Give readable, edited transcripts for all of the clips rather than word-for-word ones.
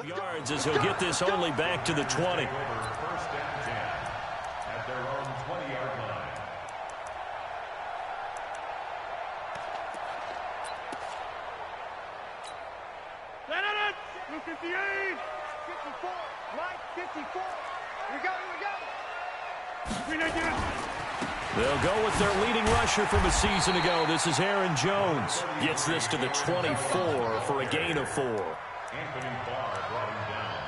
Yards as he'll get this only back to the 20. First down 10 at their own 20-yard line. Set it! 258! 54! Mike, 54! Here we go! They'll go with their leading rusher from a season ago. This is Aaron Jones. Gets this to the 24 for a gain of 4.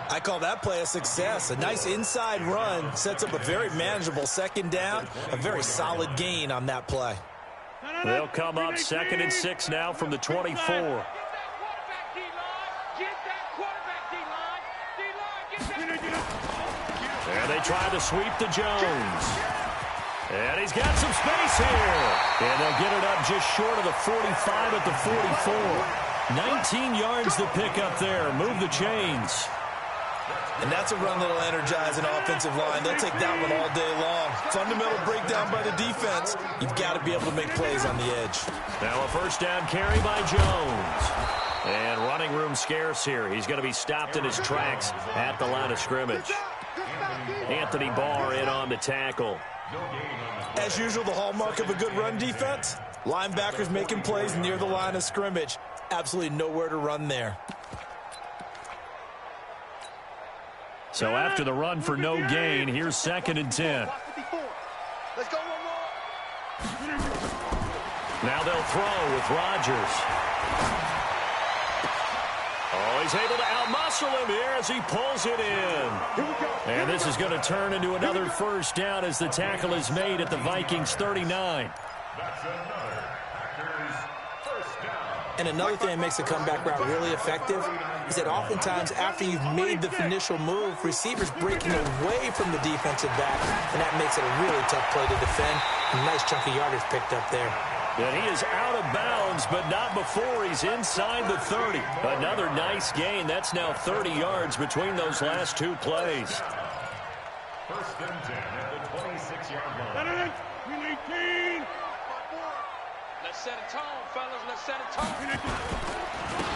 I call that play a success. A nice inside run sets up a very manageable second down. A very solid gain on that play. They'll come up 2nd and 6 now from the 24. And they try to sweep to Jones. And he's got some space here. And they'll get it up just short of the 45 at the 44. 19 yards to pick up there. Move the chains. And that's a run that'll energize an offensive line. They'll take that one all day long. Fundamental breakdown by the defense. You've got to be able to make plays on the edge. Now a first down carry by Jones. And running room scarce here. He's going to be stopped in his tracks at the line of scrimmage. Anthony Barr in on the tackle. As usual, the hallmark of a good run defense, linebackers making plays near the line of scrimmage. Absolutely nowhere to run there. So after the run for no gain, here's 2nd and 10. Let's go one more. Now they'll throw with Rodgers. Oh, he's able to outmuscle him here as he pulls it in. And this is going to turn into another first down as the tackle is made at the Vikings 39. And another thing that makes the comeback route really effective is that oftentimes after you've made the initial move, receivers breaking away from the defensive back, and that makes it a really tough play to defend. A nice chunk of yardage picked up there. And he is out of bounds, but not before he's inside the 30. Another nice gain. That's now 30 yards between those last two plays. First and 10 at the 26-yard line. 18. Let's set a tone, fellas. Let's set a tone.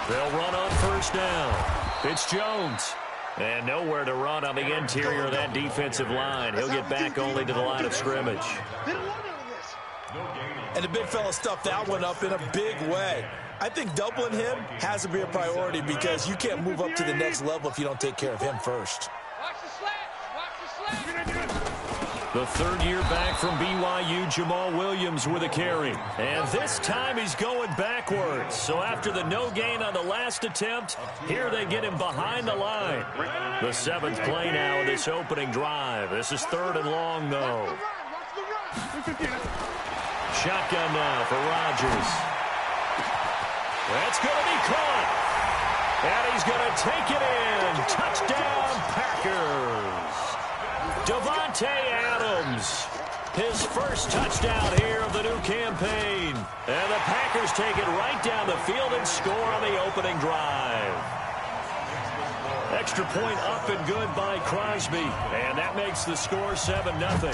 They'll run on first down. It's Jones. And nowhere to run on the interior of that defensive line. He'll get back only to the line of scrimmage. And the big fella stuffed that one up in a big way. I think doubling him has to be a priority because you can't move up to the next level if you don't take care of him first. Watch the slats. Watch the slats. The third year back from BYU, Jamal Williams with a carry. And this time he's going backwards. So after the no gain on the last attempt, here they get him behind the line. The 7th play now of this opening drive. This is 3rd and long, though. Shotgun now for Rodgers. That's going to be caught. And he's going to take it in. Touchdown, Packers. Davante Adams. His first touchdown here of the new campaign. And the Packers take it right down the field and score on the opening drive. Extra point up and good by Crosby. And that makes the score 7-0.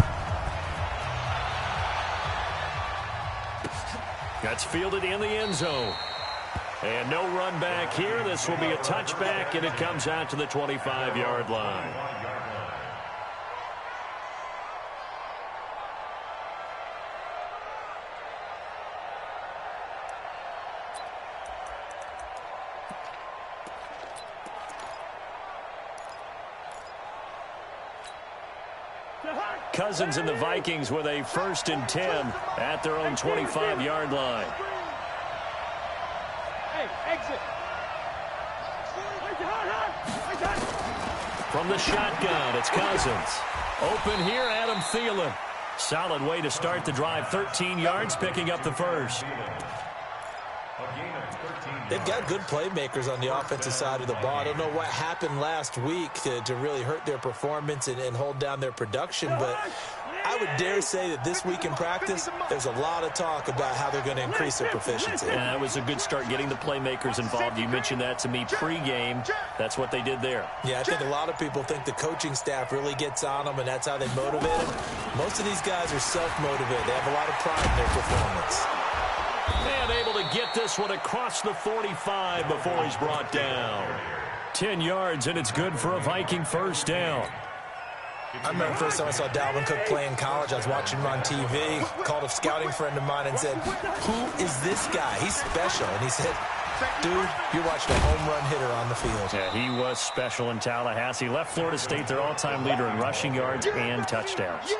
That's fielded in the end zone. And no run back here. This will be a touchback, and it comes out to the 25-yard line. Cousins and the Vikings with a 1st and 10 at their own 25-yard line. Hey, exit. From the shotgun, it's Cousins. Open here, Adam Thielen. Solid way to start the drive. 13 yards, picking up the first. They've got good playmakers on the offensive side of the ball. I don't know what happened last week to really hurt their performance and hold down their production, but I would dare say that this week in practice, there's a lot of talk about how they're going to increase their proficiency. Yeah, it was a good start getting the playmakers involved. You mentioned that to me pregame. That's what they did there. Yeah, I think a lot of people think the coaching staff really gets on them, and that's how they motivate them. Most of these guys are self-motivated. They have a lot of pride in their performance. And able to get this one across the 45 before he's brought down. 10 yards, and it's good for a Viking first down. I remember the first time I saw Dalvin Cook play in college. I was watching him on TV, called a scouting friend of mine and said, "Who is this guy? He's special." And he said, "Dude, you're watching a home run hitter on the field." Yeah, he was special in Tallahassee. Left Florida State their all-time leader in rushing yards and touchdowns.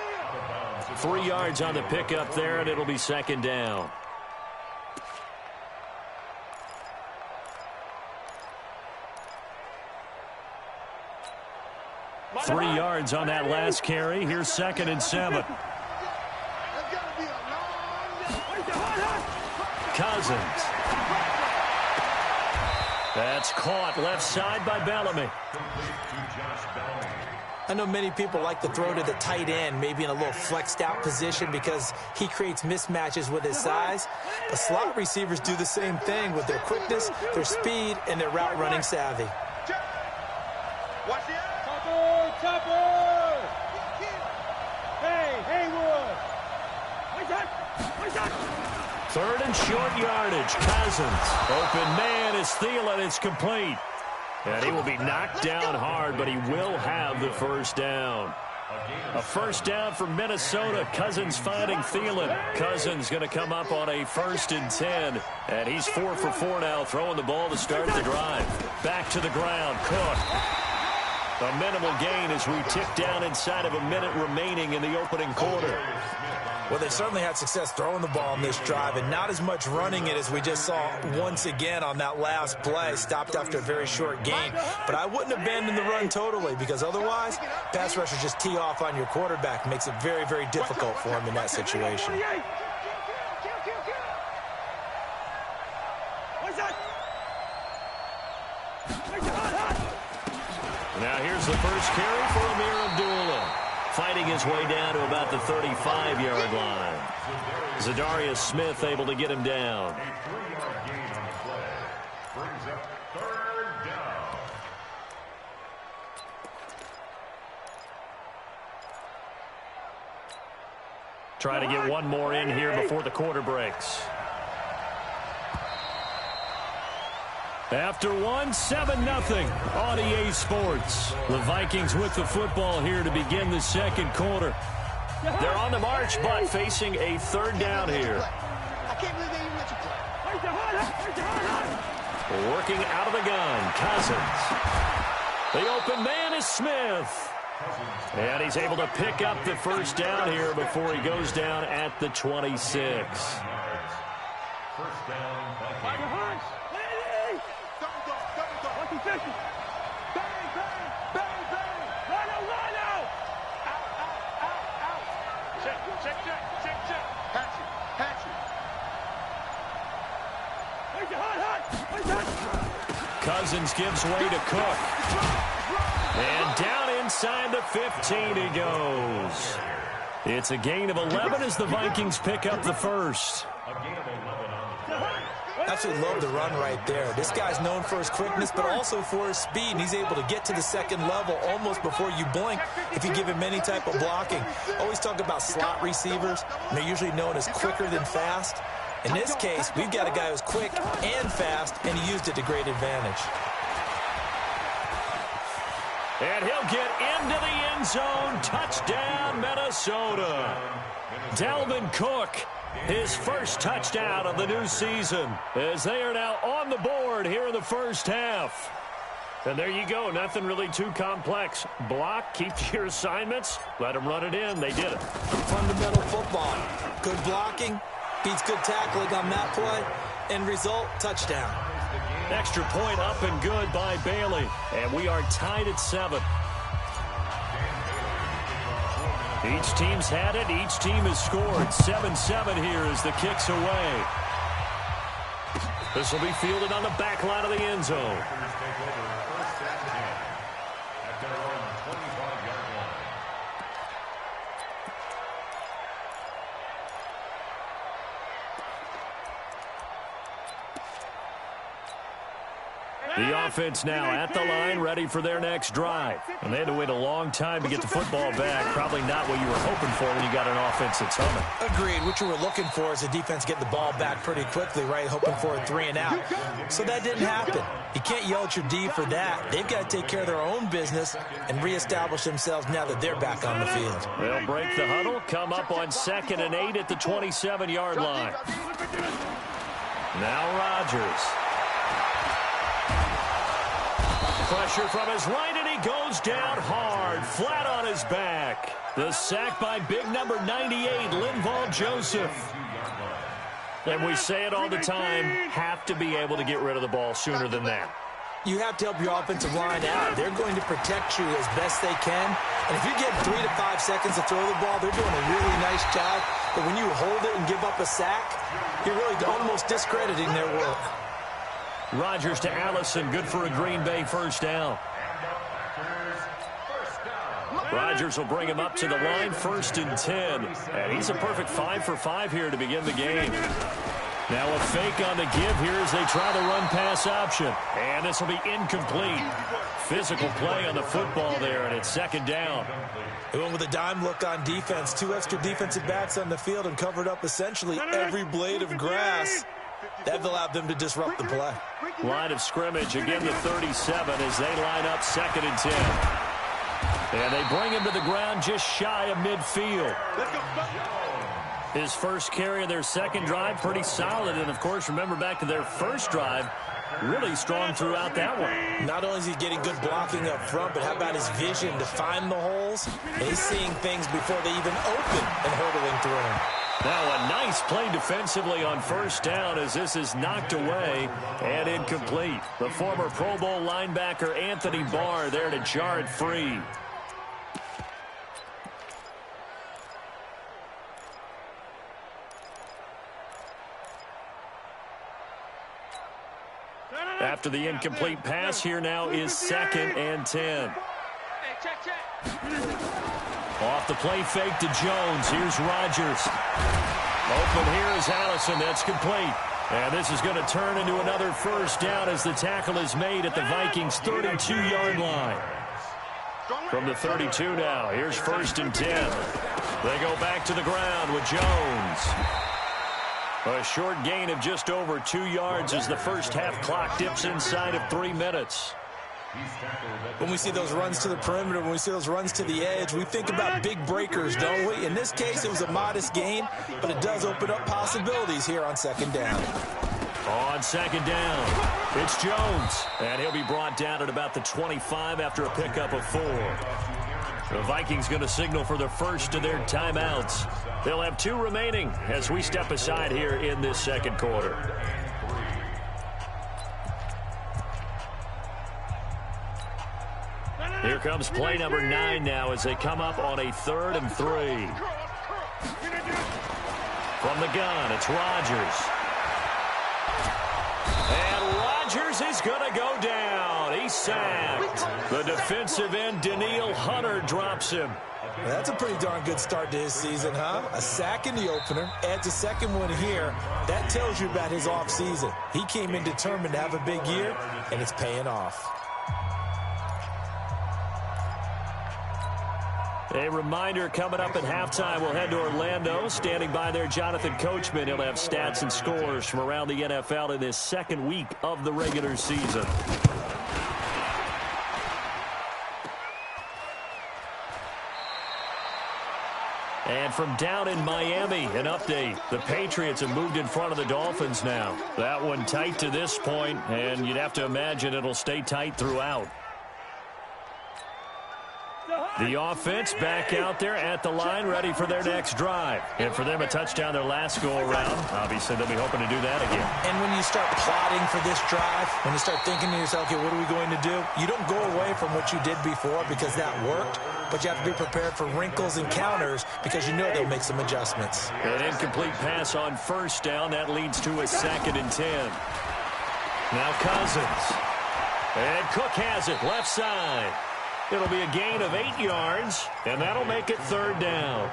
3 yards on the pickup there, and it'll be second down. Three yards on that last carry. Here's 2nd and 7. Cousins. That's caught left side by Bellamy. I know many people like to throw to the tight end, maybe in a little flexed out position because he creates mismatches with his size. But slot receivers do the same thing with their quickness, their speed, and their route running savvy. Watch the Chopper! Hey, Haywood! What's that? 3rd and short yardage. Cousins. Open man is Thielen. It's complete. And he will be knocked down hard, but he will have the first down. A first down for Minnesota. Cousins finding Thielen. Cousins going to come up on a 1st and 10. And he's 4 for 4 now, throwing the ball to start the drive. Back to the ground. Cook. A minimal gain as we tick down inside of a minute remaining in the opening quarter. Well, they certainly had success throwing the ball in this drive, and not as much running it as we just saw once again on that last play. Stopped after a very short gain. But I wouldn't abandon the run totally, because otherwise, pass rushers just tee off on your quarterback. Makes it very, very difficult for him in that situation. Now here's the first carry for Amir Abdullah. Fighting his way down to about the 35-yard line. Zadarius Smith able to get him down. A 3-yard gain on the play. Brings up 3rd down. Try to get one more in here before the quarter breaks. After one, 7-0 on EA Sports. The Vikings with the football here to begin the second quarter. They're on the march, but facing a 3rd down here. I can't believe they even let you play. Working out of the gun, Cousins. The open man is Smith. And he's able to pick up the first down here before he goes down at the 26. First down, Vikings. Bang, bang, bang, bang. Run out. Out. Check. Hatchet. Cousins gives way to Cook. And down inside the 15 he goes. It's a gain of 11 as the Vikings pick up the first. A gain of 11 on the play. Absolutely love the run right there. This guy's known for his quickness, but also for his speed. And he's able to get to the second level almost before you blink if you give him any type of blocking. Always talk about slot receivers, and they're usually known as quicker than fast. In this case, we've got a guy who's quick and fast, and he used it to great advantage. And he'll get into the end zone. Touchdown, Minnesota. Dalvin Cook, his first touchdown of the new season, as they are now on the board here in the first half. And there you go. Nothing really too complex. Block, keep to your assignments, let them run it in. They did it. Fundamental football. Good blocking, beats good tackling on that play. End result, touchdown. Extra point up and good by Bailey. And we are tied at 7. Each team's had it. Each team has scored. 7-7 here as the kick's away. This will be fielded on the back line of the end zone. The offense now at the line, ready for their next drive. And they had to wait a long time to get the football back. Probably not what you were hoping for when you got an offense that's humming. Agreed. What you were looking for is the defense get the ball back pretty quickly, right? Hoping for a 3 and out. So that didn't happen. You can't yell at your D for that. They've got to take care of their own business and reestablish themselves now that they're back on the field. They'll break the huddle, come up on 2nd and 8 at the 27-yard line. Now Rodgers. Pressure from his right, and he goes down hard, flat on his back. The sack by big number 98, Linval Joseph. And we say it all the time, have to be able to get rid of the ball sooner than that. You have to help your offensive line out. They're going to protect you as best they can. And if you get 3 to 5 seconds to throw the ball, they're doing a really nice job. But when you hold it and give up a sack, you're really almost discrediting their work. Rodgers to Allison, good for a Green Bay first down. Rodgers will bring him up to the line, 1st and 10. And he's a perfect 5 for 5 here to begin the game. Now a fake on the give here as they try the run-pass option. And this will be incomplete. Physical play on the football there, and it's 2nd down. They went with a dime look on defense. 2 extra defensive backs on the field and covered up essentially every blade of grass. That allowed them to disrupt the play. Line of scrimmage, again the 37 as they line up 2nd and 10. And they bring him to the ground just shy of midfield. His first carry of their second drive, pretty solid. And, of course, remember back to their first drive, really strong throughout that one. Not only is he getting good blocking up front, but how about his vision to find the holes? And he's seeing things before they even open and hurdling through them. Now a nice play defensively on first down as this is knocked away and incomplete. The former Pro Bowl linebacker Anthony Barr there to jar it free. After the incomplete pass, here now is 2nd and 10. Off the play fake to Jones. Here's Rodgers. Open here is Allison. That's complete. And this is going to turn into another first down as the tackle is made at the Vikings' 32-yard line. From the 32 now, here's 1st and 10. They go back to the ground with Jones. A short gain of just over 2 yards as the first half clock dips inside of 3 minutes. When we see those runs to the perimeter, when we see those runs to the edge, we think about big breakers, don't we? In this case, it was a modest gain, but it does open up possibilities here on 2nd down. On 2nd down, it's Jones, and he'll be brought down at about the 25 after a pickup of 4. The Vikings going to signal for the first of their timeouts. They'll have 2 remaining as we step aside here in this second quarter. Here comes play number 9 now as they come up on a 3rd and 3. From the gun, it's Rodgers. And Rodgers is going to go down. He's sacked. The defensive end, Danielle Hunter, drops him. That's a pretty darn good start to his season, huh? A sack in the opener, adds a second one here. That tells you about his offseason. He came in determined to have a big year, and it's paying off. A reminder coming up at halftime, we'll head to Orlando. Standing by there, Jonathan Coachman. He'll have stats and scores from around the NFL in this second week of the regular season. And from down in Miami, an update. The Patriots have moved in front of the Dolphins now. That one tight to this point, and you'd have to imagine it'll stay tight throughout. The offense back out there at the line, ready for their next drive. And for them, a touchdown their last go-around. Obviously, they'll be hoping to do that again. And when you start plotting for this drive, when you start thinking to yourself, okay, what are we going to do? You don't go away from what you did before because that worked, but you have to be prepared for wrinkles and counters because you know they'll make some adjustments. An incomplete pass on first down. That leads to a 2nd and 10. Now Cousins. And Cook has it, left side. It'll be a gain of 8 yards, and that'll make it 3rd down.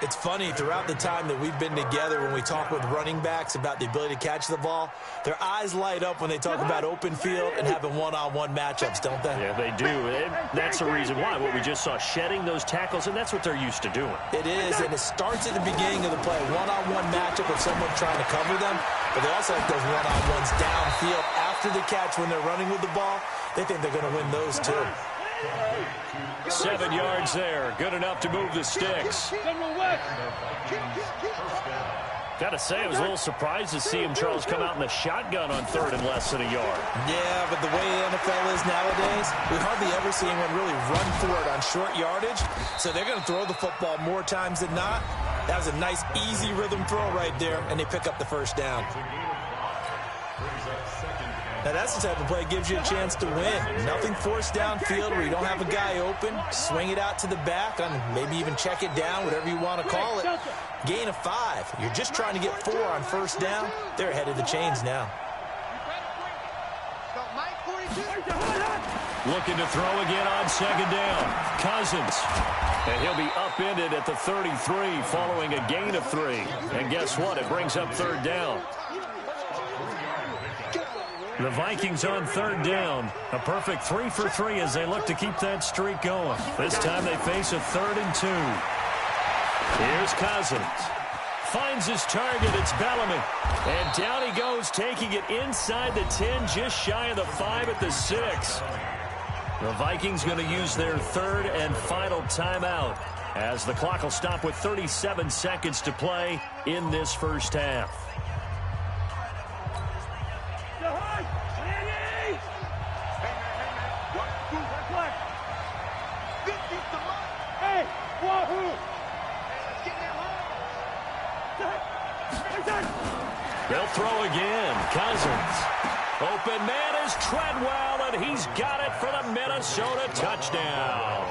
It's funny, throughout the time that we've been together, when we talk with running backs about the ability to catch the ball, their eyes light up when they talk about open field and having one-on-one matchups, don't they? Yeah, they do. And that's the reason why. What we just saw, shedding those tackles, and that's what they're used to doing. It is, and it starts at the beginning of the play. One-on-one matchup with someone trying to cover them, but they also like those one-on-ones downfield after the catch when they're running with the ball. They think they're going to win those, too. 7 yards there. Good enough to move the sticks. Got to say, I was a little surprised to see him, Charles, come out in the shotgun on 3rd and less than a yard. Yeah, but the way the NFL is nowadays, we hardly ever see anyone really run for it on short yardage. So they're going to throw the football more times than not. That was a nice, easy rhythm throw right there, and they pick up the first down. Now, that's the type of play that gives you a chance to win. Nothing forced downfield where you don't have a guy open. Swing it out to the back, maybe even check it down, whatever you want to call it. Gain of 5. You're just trying to get 4 on first down. They're ahead of the chains now. Looking to throw again on 2nd down. Cousins. And he'll be upended at the 33 following a gain of 3. And guess what? It brings up 3rd down. The Vikings on 3rd down. A perfect 3 for 3 as they look to keep that streak going. This time they face a 3rd and 2. Here's Cousins. Finds his target. It's Bellamy. And down he goes, taking it inside the 10, just shy of the 5 at the 6. The Vikings going to use their 3rd and final timeout as the clock will stop with 37 seconds to play in this first half. They'll throw again. Cousins. Open man is Treadwell, and he's got it for the Minnesota touchdown.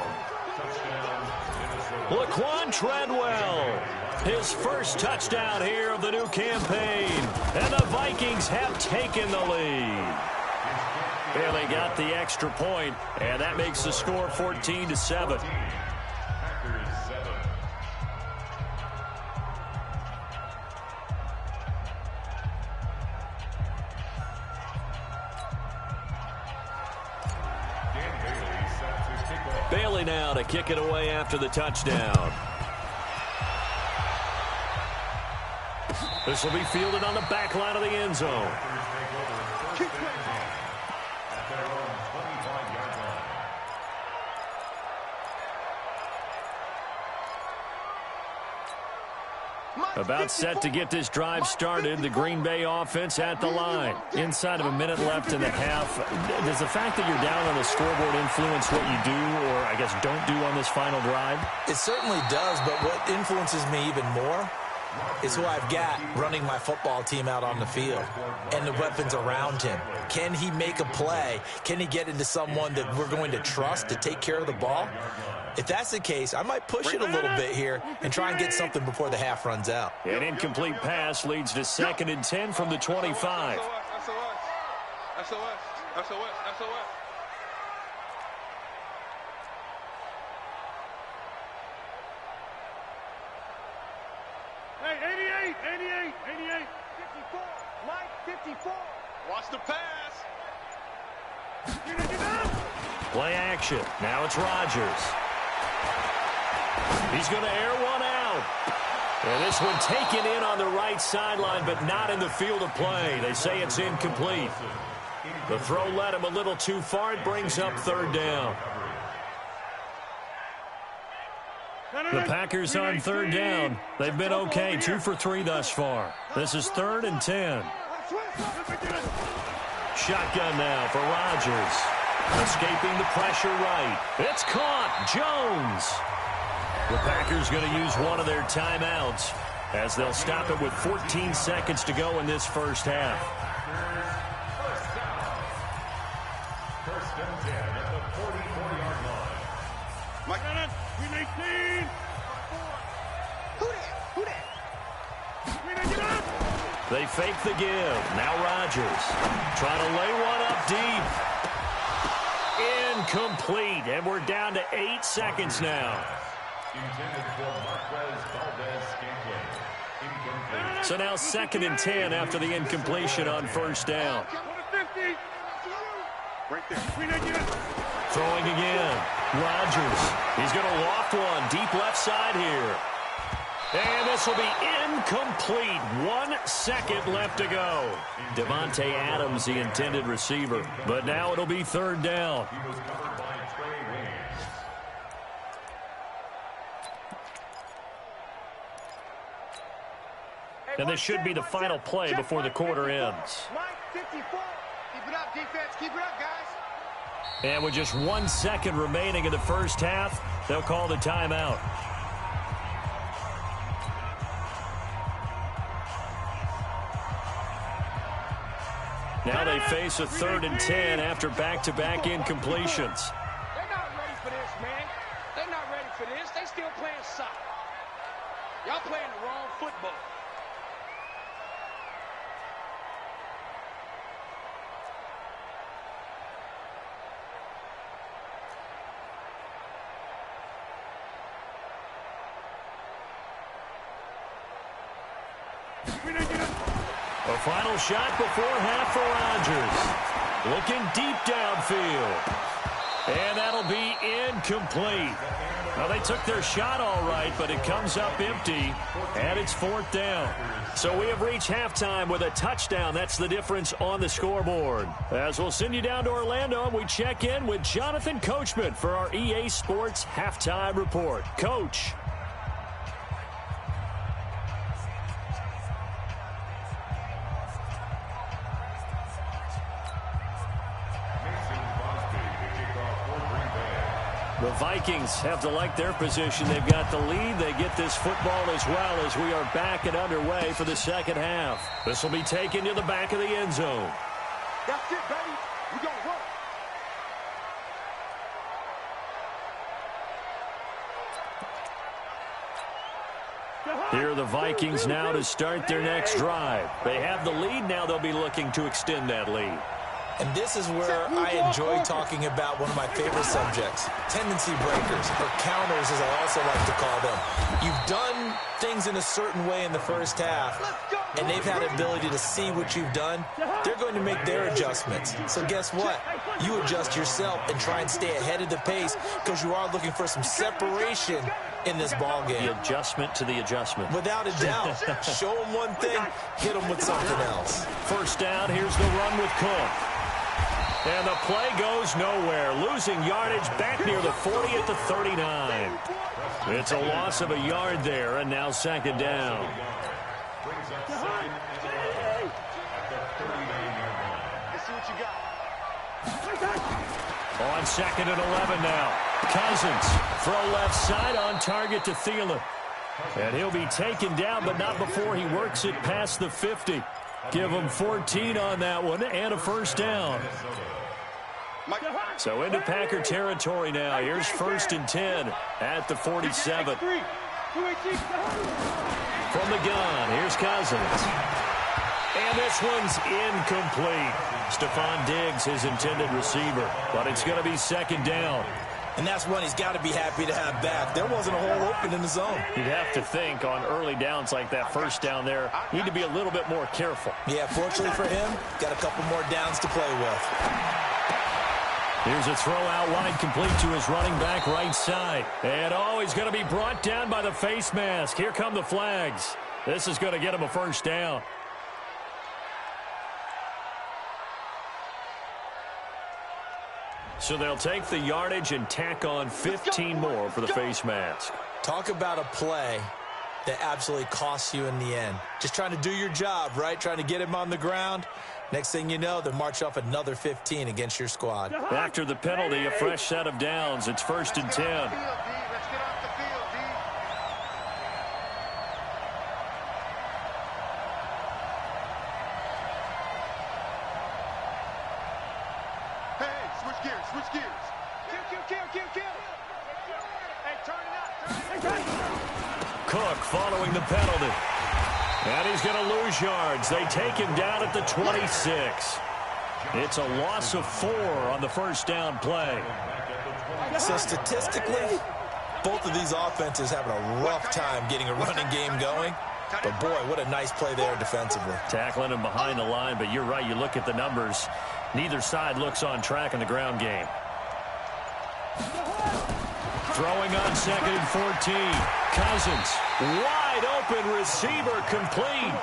Laquan Treadwell, his first touchdown here of the new campaign. And the Vikings have taken the lead. Barely got the extra point, and that makes the score 14-7. Bailey now to kick it away after the touchdown. This will be fielded on the back line of the end zone. About set to get this drive started. The Green Bay offense at the line. Inside of a minute left in the half. Does the fact that you're down on the scoreboard influence what you do, or I guess don't do on this final drive? It certainly does, but what influences me even more is who I've got running my football team out on the field and the weapons around him. Can he make a play? Can he get into someone that we're going to trust to take care of the ball? If that's the case, I might push it a little bit here and try and get something before the half runs out. An incomplete pass leads to 2nd and 10 from the 25. Hey, 88, 54, Mike, 54. Watch the pass. Play action. Now it's Rodgers. He's going to air one out. And this one taken in on the right sideline, but not in the field of play. They say it's incomplete. The throw led him a little too far. It brings up 3rd down. The Packers on 3rd down. They've been okay, 2 for 3 thus far. This is 3rd and 10. Shotgun now for Rodgers. Escaping the pressure right. It's caught. Jones. The Packers going to use one of their timeouts as they'll stop it with 14 seconds to go in this first half. First and 10 at the 44-yard line. Mike, we 18. They fake the give. Now Rodgers trying to lay one up deep. Incomplete, and we're down to 8 seconds now. Intended for Marquez Valdez-Scantling. Incomplete. So now 2nd and 10 after the incompletion on first down. Right there. Throwing again. Rodgers. He's going to loft one deep left side here. And this will be incomplete. 1 second left to go. Davante Adams, the intended receiver. But now it'll be 3rd down. He was covered by Trey Williams. And this should be the final play before the quarter ends. Mike, 54. Keep it up, defense. Keep it up, guys. And with just 1 second remaining in the first half, they'll call the timeout. Now they face a 3rd and 10 after back-to-back incompletions. They're not ready for this, man. They're not ready for this. They still playing soccer. Y'all playing the wrong football. A final shot before half for Rodgers. Looking deep downfield. And that'll be incomplete. Well, they took their shot all right, but it comes up empty, and it's 4th down. So we have reached halftime with a touchdown. That's the difference on the scoreboard. As we'll send you down to Orlando, we check in with Jonathan Coachman for our EA Sports Halftime Report. Coach. The Vikings have to like their position. They've got the lead. They get this football as well as we are back and underway for the second half. This will be taken to the back of the end zone. That's it, baby. We gonna work. Here are the Vikings now to start their next drive. They have the lead. Now they'll be looking to extend that lead. And this is where I enjoy talking about one of my favorite subjects, tendency breakers, or counters as I also like to call them. You've done things in a certain way in the first half, and they've had the ability to see what you've done. They're going to make their adjustments. So guess what? You adjust yourself and try and stay ahead of the pace because you are looking for some separation in this ball game. The adjustment to the adjustment. Without a doubt. Show them one thing, hit them with something else. First down, here's the run with Cook. And the play goes nowhere. Losing yardage back near the 40 at the 39. It's a loss of a yard there, and now 2nd down. Brings up 2nd and 11 at the 39-yard line. Let's see what you got. On 2nd and 11 now. Cousins, throw left side on target to Thielen. And he'll be taken down, but not before he works it past the 50. Give him 14 on that one and a first down. So into Packer territory now. Here's 1st and 10 at the 47. From the gun, here's Cousins. And this one's incomplete. Stephon Diggs, his intended receiver. But it's going to be 2nd down. And that's one he's got to be happy to have back. There wasn't a hole open in the zone. You'd have to think on early downs like that first down there, need to be a little bit more careful. Yeah, fortunately for him, got a couple more downs to play with. Here's a throw out wide, complete to his running back right side. And he's going to be brought down by the face mask. Here come the flags. This is going to get him a first down. So they'll take the yardage and tack on 15 more for the face mask. Talk about a play that absolutely costs you in the end. Just trying to do your job, right? Trying to get him on the ground. Next thing you know, they'll march off another 15 against your squad. After the penalty, a fresh set of downs. It's 1st and 10. Let's get off the field, D. Hey, switch gears, switch gears. Kill. Hey, turn it up. Cook following the penalty. And he's going to lose yards. They take him down at the 26. It's a loss of 4 on the first down play. So statistically, Both of these offenses having a rough time getting a running game going. But, boy, what a nice play there defensively. Tackling him behind the line, but you're right. You look at the numbers. Neither side looks on track in the ground game. Throwing on 2nd and 14. Cousins, wide open receiver, complete.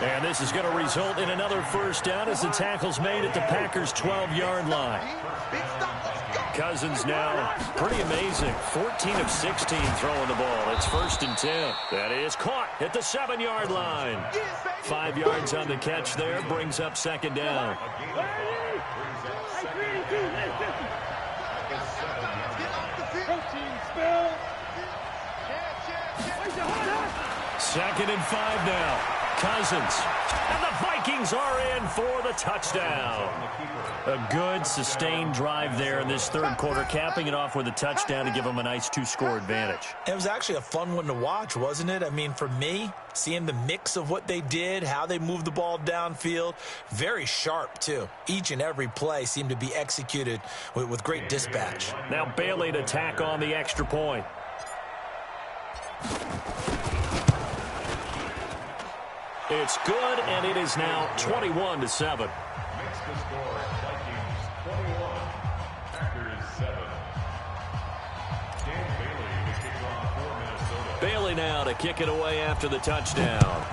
And this is going to result in another first down as the tackle's made at the Packers' 12-yard line. Cousins now pretty amazing. 14 of 16 throwing the ball. It's 1st and 10. That is caught at the 7-yard line. 5 yards on the catch there. Brings up 2nd down. Second and 5 now. Cousins. And the Vikings are in for the touchdown. A good, sustained drive there in this third quarter, capping it off with a touchdown to give them a nice 2-score advantage. It was actually a fun one to watch, wasn't it? I mean, for me, seeing the mix of what they did, how they moved the ball downfield, very sharp, too. Each and every play seemed to be executed with great dispatch. Now Bailey to tack on the extra point. It's good, and it is now 21-7. Makes the score. Vikings 21, Packers 7. Dan Bailey to kick off for Minnesota. Bailey now to kick it away after the touchdown.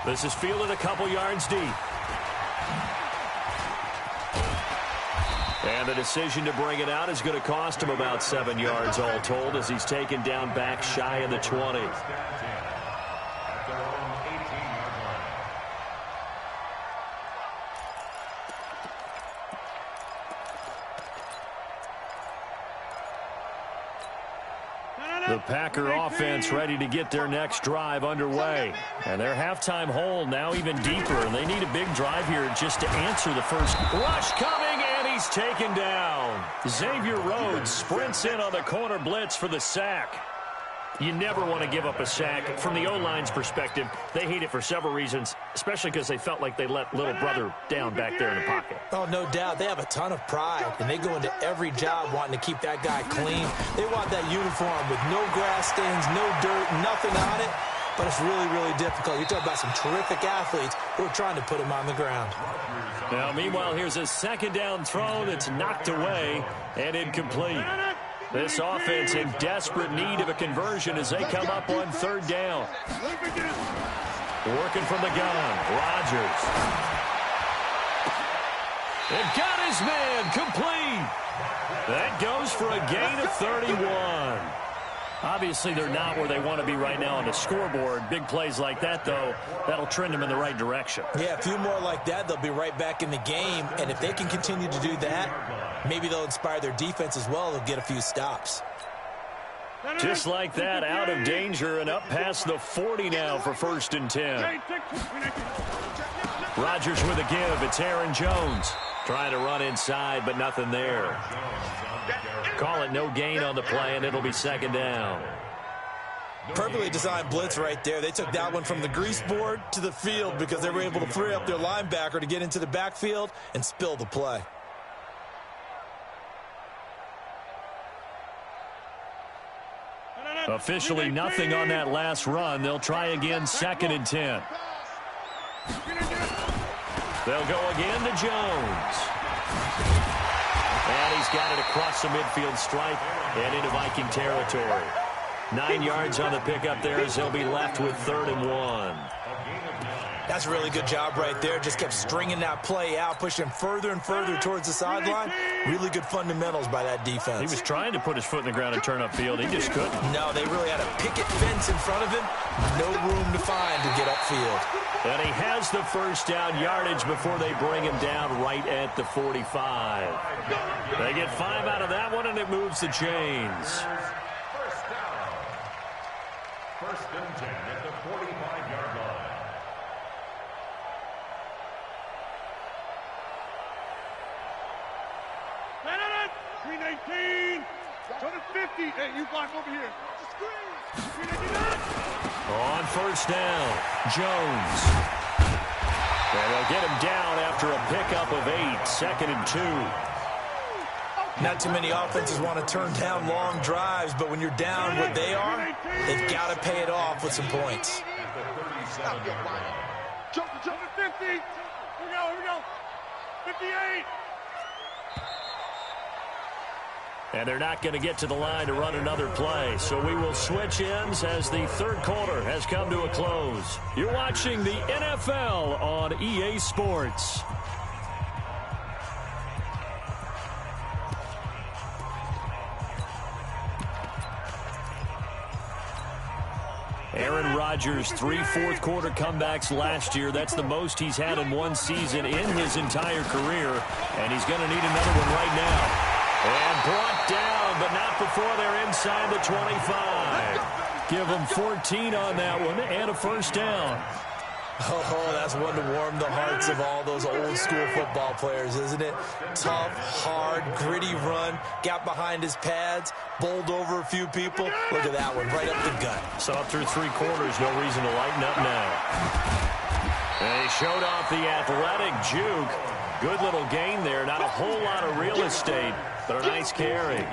This is fielded a couple yards deep. And the decision to bring it out is going to cost him about 7 yards all told as he's taken down back shy of the 20. The Packer offense ready to get their next drive underway. And their halftime hole now even deeper. And they need a big drive here just to answer the first. Rush coming, and he's taken down. Xavier Rhodes sprints in on the corner blitz for the sack. You never want to give up a sack. From the O-line's perspective, they hate it for several reasons, especially because they felt like they let little brother down back there in the pocket. Oh, no doubt. They have a ton of pride, and they go into every job wanting to keep that guy clean. They want that uniform with no grass stains, no dirt, nothing on it. But it's really, really difficult. You're talking about some terrific athletes who are trying to put him on the ground. Now, meanwhile, here's a 2nd down throw that's knocked away and incomplete. This offense in desperate need of a conversion as they come up on 3rd down. Working from the gun, Rodgers. They've got his man complete. That goes for a gain of 31. Obviously, they're not where they want to be right now on the scoreboard. Big plays like that, though, that'll trend them in the right direction. Yeah, a few more like that, they'll be right back in the game. And if they can continue to do that, maybe they'll inspire their defense as well. They'll get a few stops. Just like that, out of danger and up past the 40 now for 1st and 10. Rodgers with a give. It's Aaron Jones. Trying to run inside, but nothing there. Call it no gain on the play, and it'll be 2nd down. Perfectly designed blitz right there. They took that one from the grease board to the field because they were able to free up their linebacker to get into the backfield and spill the play. Officially nothing on that last run. They'll try again 2nd and 10. They'll go again to Jones. And he's got it across the midfield stripe and into Viking territory. 9 yards on the pickup there as they'll be left with 3rd and 1. That's a really good job right there. Just kept stringing that play out, pushing further and further towards the sideline. Really good fundamentals by that defense. He was trying to put his foot in the ground and turn upfield. He just couldn't. No, they really had a picket fence in front of him. No room to find to get upfield. And he has the first down yardage before they bring him down right at the 45. They get 5 out of that one, and it moves the chains. First down. 1st and 10 at the 45-yard line. Line 319. Go to 50. Hey, you block over here. On 1st down, Jones. And they'll get him down after a pickup of 8, 2nd and 2. Not too many offenses want to turn down long drives, but when you're down what they are, they've got to pay it off with some points. Jump to 50. Here we go. 58. And they're not going to get to the line to run another play. So we will switch ends as the third quarter has come to a close. You're watching the NFL on EA Sports. Aaron Rodgers, 3 fourth-quarter comebacks last year. That's the most he's had in one season in his entire career. And he's going to need another one right now. And brought down, but not before they're inside the 25. Give them 14 on that one and a first down. Oh, that's one to warm the hearts of all those old-school football players, isn't it? Tough, hard, gritty run, got behind his pads, bowled over a few people. Look at that one, right up the gut. So up through 3 quarters, no reason to lighten up now. And he showed off the athletic juke. Good little gain there, not a whole lot of real estate, but a nice carry.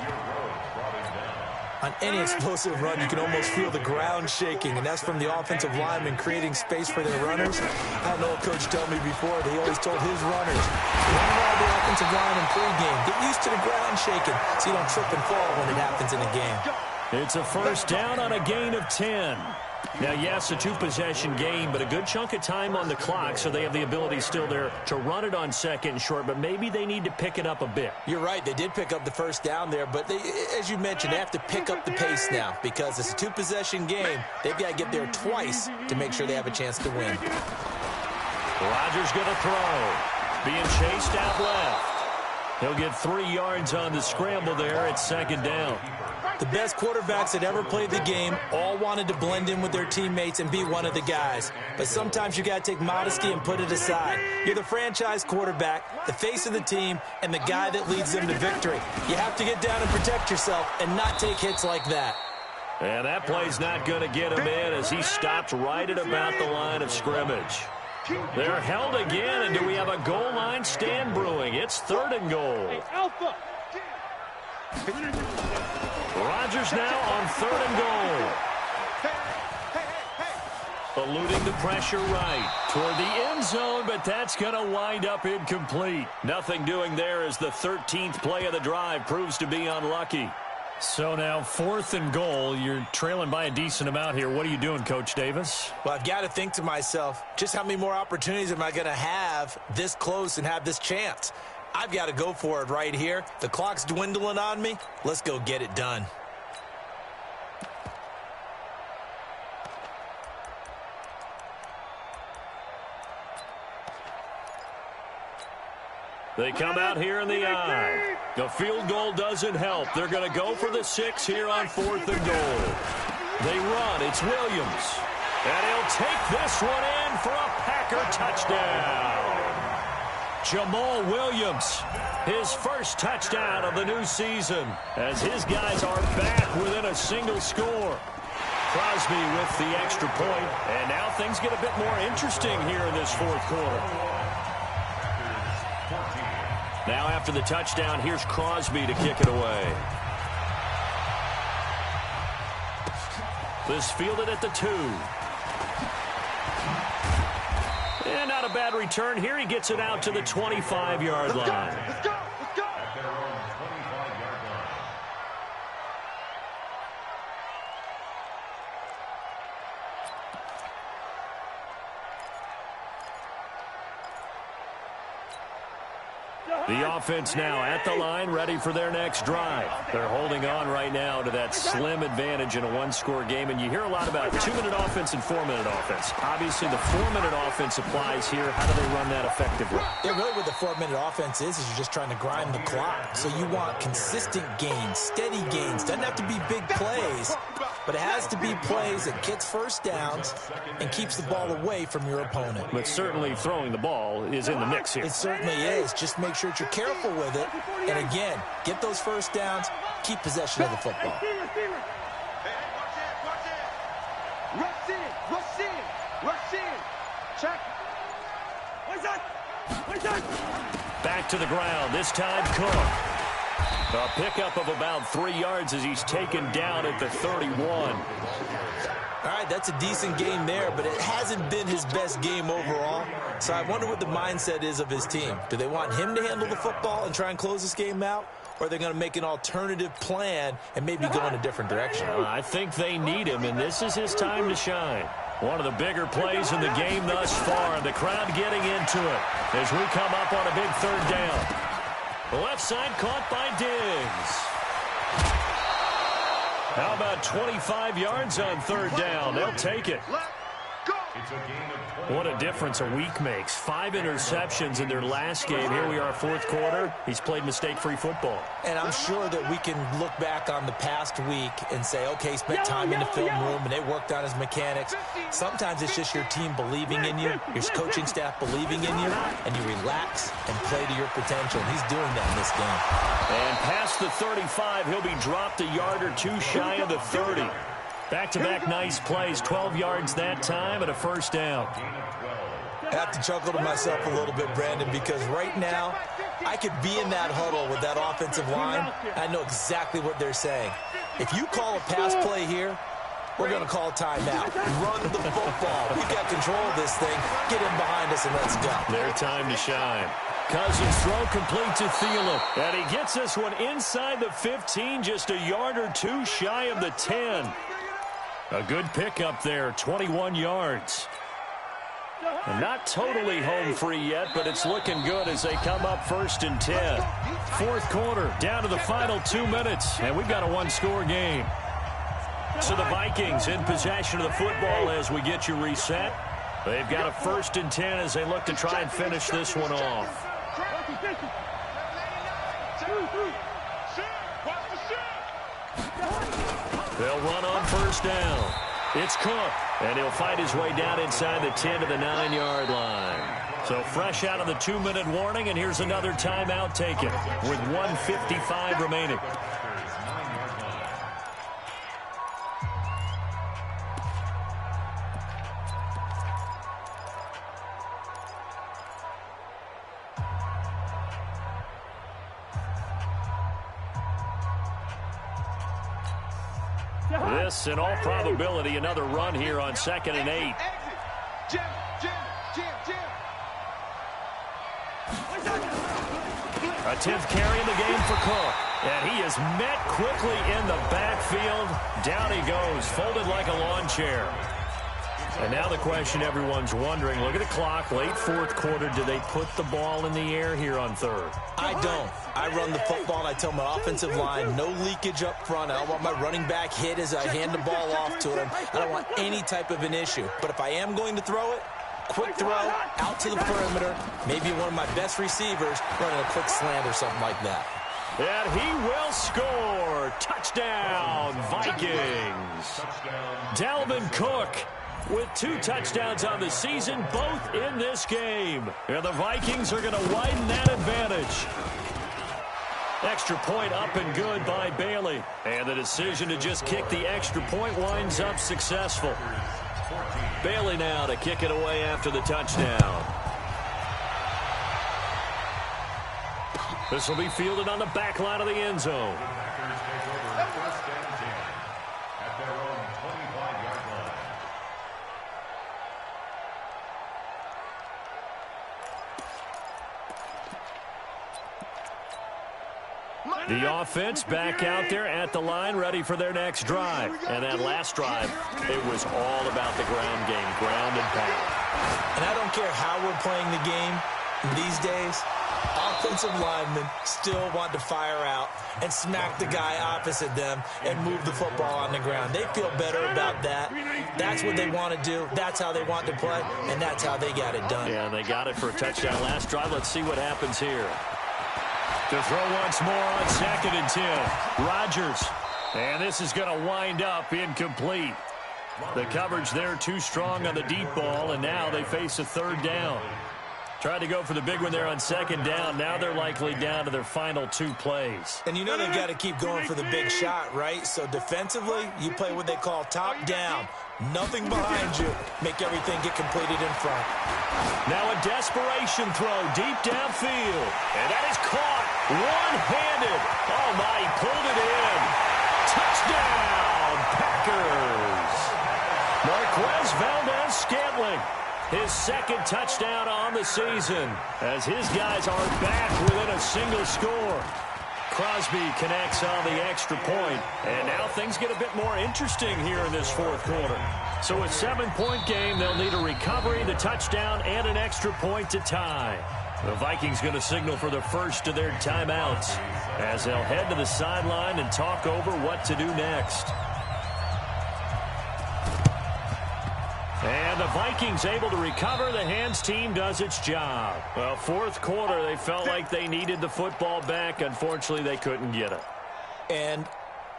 On any explosive run, you can almost feel the ground shaking, and that's from the offensive linemen creating space for their runners. I had an old coach tell me before that he always told his runners, run around the offensive line in pregame. Get used to the ground shaking so you don't trip and fall when it happens in a game. It's a first down on a gain of 10. Now, yes, a 2-possession game, but a good chunk of time on the clock, so they have the ability still there to run it on second and short, but maybe they need to pick it up a bit. You're right. They did pick up the first down there, but they, as you mentioned, they have to pick up the pace now because it's a 2-possession game. They've got to get there twice to make sure they have a chance to win. Rodgers going to throw. Being chased out left. He'll get 3 yards on the scramble there at second down. The best quarterbacks that ever played the game all wanted to blend in with their teammates and be one of the guys. But sometimes you got to take modesty and put it aside. You're the franchise quarterback, the face of the team, and the guy that leads them to victory. You have to get down and protect yourself and not take hits like that. And that play's not going to get him in as he stopped right at about the line of scrimmage. They're held again, and do we have a goal line stand brewing? It's 3rd and goal. Alpha. Rodgers now on 3rd and goal. Eluding the pressure right toward the end zone, but that's going to wind up incomplete. Nothing doing there as the 13th play of the drive proves to be unlucky. So now 4th and goal. You're trailing by a decent amount here. What are you doing, Coach Davis? Well, I've got to think to myself, just how many more opportunities am I going to have this close and have this chance? I've got to go for it right here. The clock's dwindling on me. Let's go get it done. They come out here in the eye. The field goal doesn't help. They're going to go for the 6 here on 4th and goal. They run. It's Williams. And he'll take this one in for a Packer touchdown. Jamal Williams, his first touchdown of the new season, as his guys are back within a single score. Crosby with the extra point, and now things get a bit more interesting here in this 4th quarter. Now after the touchdown, here's Crosby to kick it away. This fielded at the 2. And not a bad return here. He gets it out to the 25-yard line. Let's go. The offense now at the line, ready for their next drive. They're holding on right now to that slim advantage in a 1-score game, and you hear a lot about 2-minute offense and 4-minute offense. Obviously, the 4-minute offense applies here. How do they run that effectively? Yeah, really what the 4-minute offense is you're just trying to grind the clock. So you want consistent gains, steady gains. Doesn't have to be big plays, but it has to be plays that gets first downs and keeps the ball away from your opponent. But certainly throwing the ball is in the mix here. It certainly is. Just make sure that you're careful with it. And again, get those first downs, keep possession of the football. Rush in. Check. Back to the ground. This time, Cook. A pickup of about 3 yards as he's taken down at the 31. All right, that's a decent game there, but it hasn't been his best game overall. So I wonder what the mindset is of his team. Do they want him to handle the football and try and close this game out? Or are they going to make an alternative plan and maybe go in a different direction? I think they need him, and this is his time to shine. One of the bigger plays in the game thus far, and the crowd getting into it as we come up on a big third down. The left side caught by Diggs. How about 25 yards on third down? They'll take it. What a difference a week makes. 5 interceptions in their last game. Here we are, fourth quarter. He's played mistake-free football. And I'm sure that we can look back on the past week and say, okay, he spent time in the film room and they worked on his mechanics. Sometimes it's just your team believing in you, your coaching staff believing in you, and you relax and play to your potential. And he's doing that in this game. And past the 35, he'll be dropped a yard or two shy of the 30. Back-to-back nice plays, 12 yards that time and a first down. I have to chuckle to myself a little bit, Brandon, because right now I could be in that huddle with that offensive line. I know exactly what they're saying. If you call a pass play here, we're going to call a timeout. Run the football. We've got control of this thing. Get in behind us and let's go. Their time to shine. Cousins throw complete to Thielen. And he gets this one inside the 15, just a yard or two shy of the 10. A good pickup there, 21 yards. And not totally home free yet, but it's looking good as they come up first and 10. Fourth quarter, down to the final 2 minutes, and we've got a one-score game. So the Vikings in possession of the football as we get you reset. They've got a first and 10 as they look to try and finish this one off. They'll run on first down. It's Cook, and he'll fight his way down inside the 10 to the 9-yard line. So fresh out of the 2-minute warning, and here's another timeout taken with 1:55 remaining. This, in all probability, another run here on 2nd and 8. A 10th carry in the game for Cook. And he is met quickly in the backfield. Down he goes, folded like a lawn chair. And now the question everyone's wondering, look at the clock, late fourth quarter, do they put the ball in the air here on third? I don't. I run the football, and I tell my offensive line, no leakage up front. I don't want my running back hit as I hand the ball off to him. I don't want any type of an issue. But if I am going to throw it, quick throw, out to the perimeter, maybe one of my best receivers running a quick slant or something like that. And he will score. Touchdown, Vikings. Dalvin Cook with 2 touchdowns on the season, both in this game. And the Vikings are going to widen that advantage. Extra point up and good by Bailey. And the decision to just kick the extra point winds up successful. Bailey now to kick it away after the touchdown. This will be fielded on the back line of the end zone. The offense back out there at the line, ready for their next drive. And that last drive, it was all about the ground game, ground and pound. And I don't care how we're playing the game these days, offensive linemen still want to fire out and smack the guy opposite them and move the football on the ground. They feel better about that. That's what they want to do. That's how they want to play, and that's how they got it done. Yeah, and they got it for a touchdown last drive. Let's see what happens here. To throw once more on 2nd and 10. Rodgers. And this is going to wind up incomplete. The coverage there too strong on the deep ball, and now they face a third down. Tried to go for the big one there on 2nd down. Now they're likely down to their final 2 plays. And you know they've got to keep going for the big shot, right? So defensively, you play what they call top down. Nothing behind you. Make everything get completed in front. Now a desperation throw deep downfield. And that is caught. One-handed. Oh, my, he pulled it in. Touchdown, Packers. Marquez Valdez-Scantling, his second touchdown on the season, as his guys are back within a single score. Crosby connects on the extra point, and now things get a bit more interesting here in this fourth quarter. So a 7-point game, they'll need a recovery, the touchdown, and an extra point to tie. The Vikings going to signal for the first of their timeouts as they'll head to the sideline and talk over what to do next. And the Vikings able to recover. The hands team does its job. Well, fourth quarter, they felt like they needed the football back. Unfortunately, they couldn't get it. And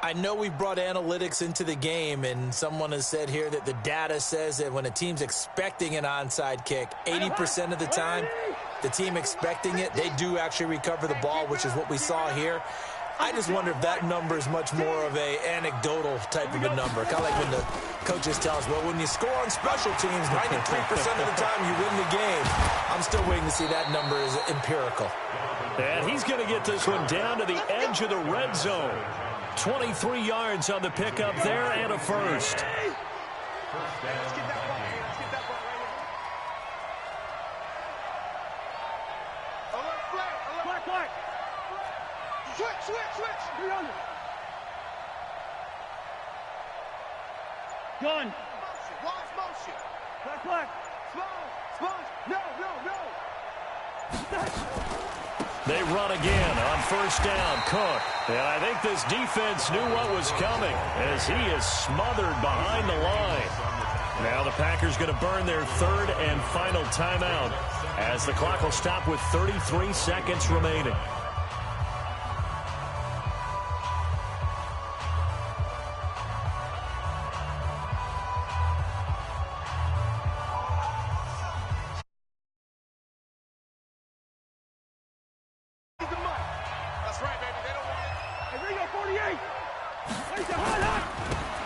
I know we brought analytics into the game, and someone has said here that the data says that when a team's expecting an onside kick, 80% of the time, the team expecting it, they do actually recover the ball, which is what we saw here. I just wonder if that number is much more of a anecdotal type of a number. Kind of like when the coaches tell us, well, when you score on special teams, 93% of the time you win the game. I'm still waiting to see that number is empirical. And he's going to get this one down to the edge of the red zone. 23 yards on the pickup there and a first. Switch. Be on it. Gun. Watch motion. Black. Sponge. No. They run again on first down. Cook. And I think this defense knew what was coming as he is smothered behind the line. Now the Packers going to burn their third and final timeout as the clock will stop with 33 seconds remaining.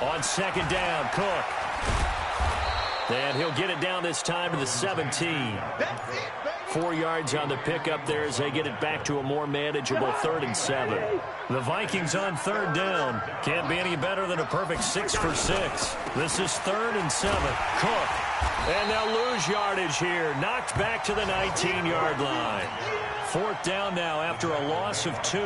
On second down, Cook. And he'll get it down this time to the 17. 4 yards on the pickup there as they get it back to a more manageable 3rd and 7. The Vikings on third down. Can't be any better than a perfect 6 for 6. This is 3rd and 7. Cook. And they'll lose yardage here. Knocked back to the 19-yard line. 4th down now after a loss of 2.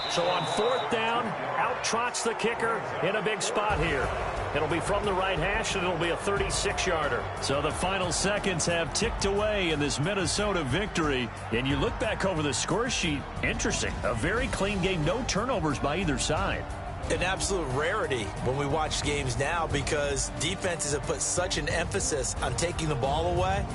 So on 4th down, out trots the kicker in a big spot here. It'll be from the right hash, and it'll be a 36-yarder. So the final seconds have ticked away in this Minnesota victory. And you look back over the score sheet, interesting. A very clean game, no turnovers by either side. An absolute rarity when we watch games now because defenses have put such an emphasis on taking the ball away.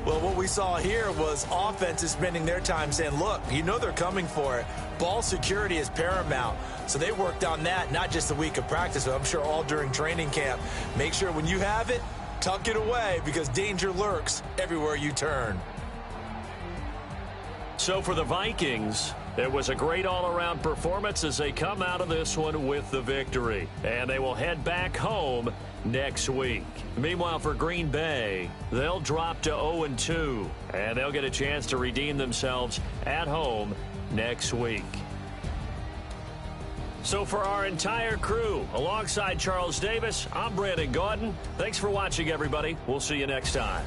Well, what we saw here was offenses spending their time saying, look, you know they're coming for it. Ball security is paramount. So they worked on that, not just a week of practice, but I'm sure all during training camp. Make sure when you have it, tuck it away because danger lurks everywhere you turn. So for the Vikings, it was a great all-around performance as they come out of this one with the victory. And they will head back home next week. Meanwhile, for Green Bay, they'll drop to 0-2, and they'll get a chance to redeem themselves at home next week. So for our entire crew, alongside Charles Davis, I'm Brandon Gaudin. Thanks for watching, everybody. We'll see you next time.